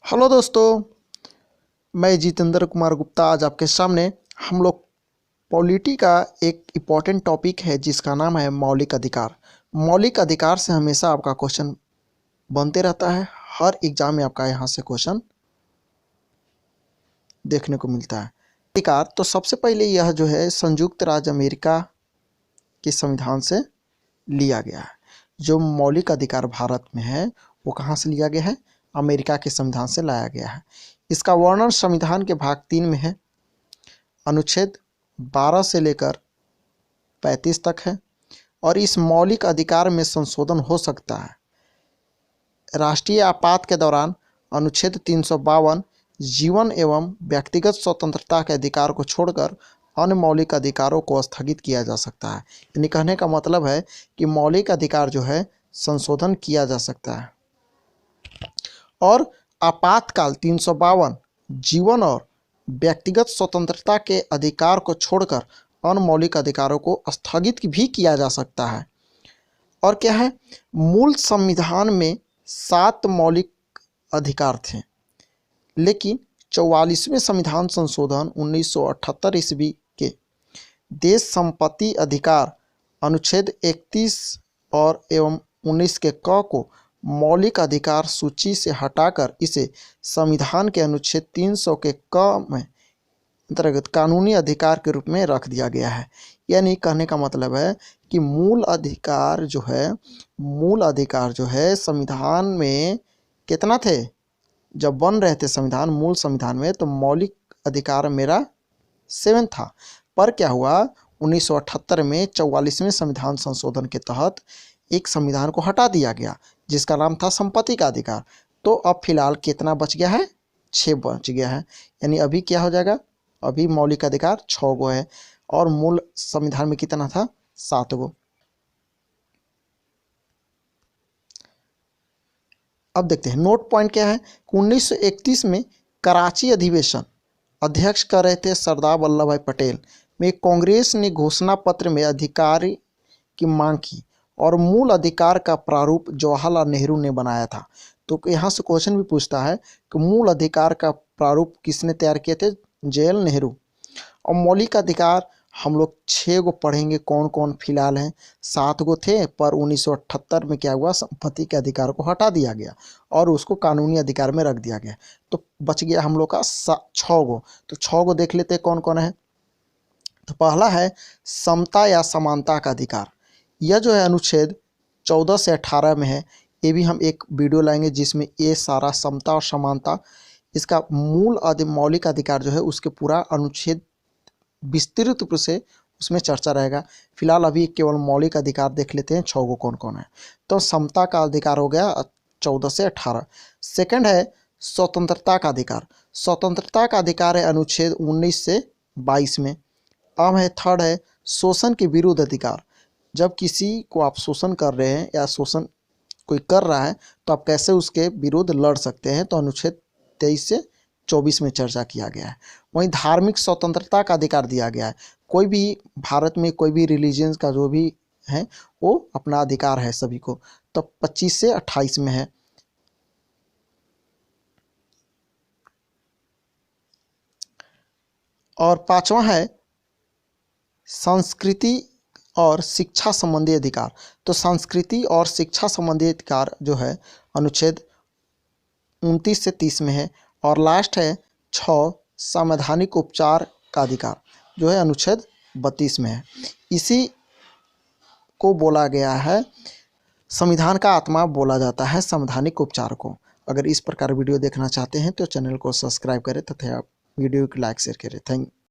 Hello दोस्तों, मैं जितेंद्र कुमार गुप्ता। आज आपके सामने हम लोग पॉलिटी का एक इम्पॉर्टेंट टॉपिक है जिसका नाम है मौलिक अधिकार। मौलिक अधिकार से हमेशा आपका क्वेश्चन बनते रहता है। हर एग्जाम में आपका यहाँ से क्वेश्चन देखने को मिलता है। अधिकार तो सबसे पहले यह जो है संयुक्त राज्य अमेरिका के संविधान से लिया गया है। जो मौलिक अधिकार भारत में है वो कहाँ से लिया गया है? अमेरिका के संविधान से लाया गया है। इसका वर्णन संविधान के भाग 3 में है। अनुच्छेद 12 से लेकर 35 तक है और इस मौलिक अधिकार में संशोधन हो सकता है। राष्ट्रीय आपात के दौरान अनुच्छेद 352 जीवन एवं व्यक्तिगत स्वतंत्रता के अधिकार को छोड़कर अन्य मौलिक अधिकारों को स्थगित किया जा सकता है। यानी कहने का मतलब है कि मौलिक अधिकार जो है संशोधन किया जा सकता है। और आपातकाल 352 जीवन और व्यक्तिगत स्वतंत्रता के अधिकार को छोड़कर अन्य मौलिक अधिकारों को स्थगित भी किया जा सकता है। और क्या है? मूल संविधान में 7 मौलिक अधिकार थे, लेकिन 44वें संविधान संशोधन 1978 ईस्वी के देश संपत्ति अधिकार अनुच्छेद 31 और एवं 19 के क को मौलिक अधिकार सूची से हटाकर इसे संविधान के अनुच्छेद 300 के क में अंतर्गत कानूनी अधिकार के रूप में रख दिया गया है। यानी कहने का मतलब है कि मूल अधिकार जो है संविधान में कितना थे? जब बन रहे थे संविधान, मूल संविधान में, तो मौलिक अधिकार मेरा 7 था। पर क्या हुआ? 1978 में 44वें संविधान संशोधन के तहत एक संविधान को हटा दिया गया जिसका नाम था संपत्ति का अधिकार। तो अब फिलहाल कितना बच गया है? 6 बच गया है। यानी अभी क्या हो जाएगा? अभी मौलिक अधिकार 6 गो है और मूल संविधान में कितना था? 7 गो। अब देखते हैं नोट पॉइंट क्या है। 1931 में कराची अधिवेशन अध्यक्ष कर रहे थे सरदार वल्लभ भाई पटेल में कांग्रेस ने घोषणा पत्र में अधिकार की मांग की और मूल अधिकार का प्रारूप जवाहरलाल नेहरू ने बनाया था। तो यहाँ से क्वेश्चन भी पूछता है कि मूल अधिकार का प्रारूप किसने तैयार किए थे? जवाहरलाल नेहरू। और मौलिक अधिकार हम लोग 6 गो पढ़ेंगे कौन कौन फिलहाल हैं। 7 गो थे, पर 1978 में क्या हुआ? संपत्ति के अधिकार को हटा दिया गया और उसको कानूनी अधिकार में रख दिया गया। तो बच गया हम लोग का 6 गो। तो 6 गो देख लेते हैं कौन कौन है। तो पहला है समता या समानता का अधिकार। यह जो है अनुच्छेद 14 से 18 में है। ये भी हम एक वीडियो लाएंगे जिसमें ये सारा समता और समानता, इसका मौलिक अधिकार जो है उसके पूरा अनुच्छेद विस्तृत रूप से उसमें चर्चा रहेगा। फिलहाल अभी केवल मौलिक अधिकार देख लेते हैं 6 गो कौन कौन है। तो समता का अधिकार हो गया 14 से 18। सेकंड है स्वतंत्रता का अधिकार। स्वतंत्रता का अधिकार है अनुच्छेद 19 से 22 में। अब है थर्ड है शोषण के विरुद्ध अधिकार। जब किसी को आप शोषण कर रहे हैं या शोषण कोई कर रहा है तो आप कैसे उसके विरुद्ध लड़ सकते हैं, तो अनुच्छेद 23 से 24 में चर्चा किया गया है। वहीं धार्मिक स्वतंत्रता का अधिकार दिया गया है। कोई भी भारत में कोई भी रिलीजन्स का जो भी है वो अपना अधिकार है सभी को। तो 25 से 28 में है। और 5वां है संस्कृति और शिक्षा संबंधी अधिकार। तो संस्कृति और शिक्षा संबंधी अधिकार जो है अनुच्छेद 29 से 30 में है। और लास्ट है 6 संवैधानिक उपचार का अधिकार जो है अनुच्छेद 32 में है। इसी को बोला गया है, संविधान का आत्मा बोला जाता है संवैधानिक उपचार को। अगर इस प्रकार वीडियो देखना चाहते हैं तो चैनल को सब्सक्राइब करें तथा वीडियो को लाइक शेयर करें। थैंक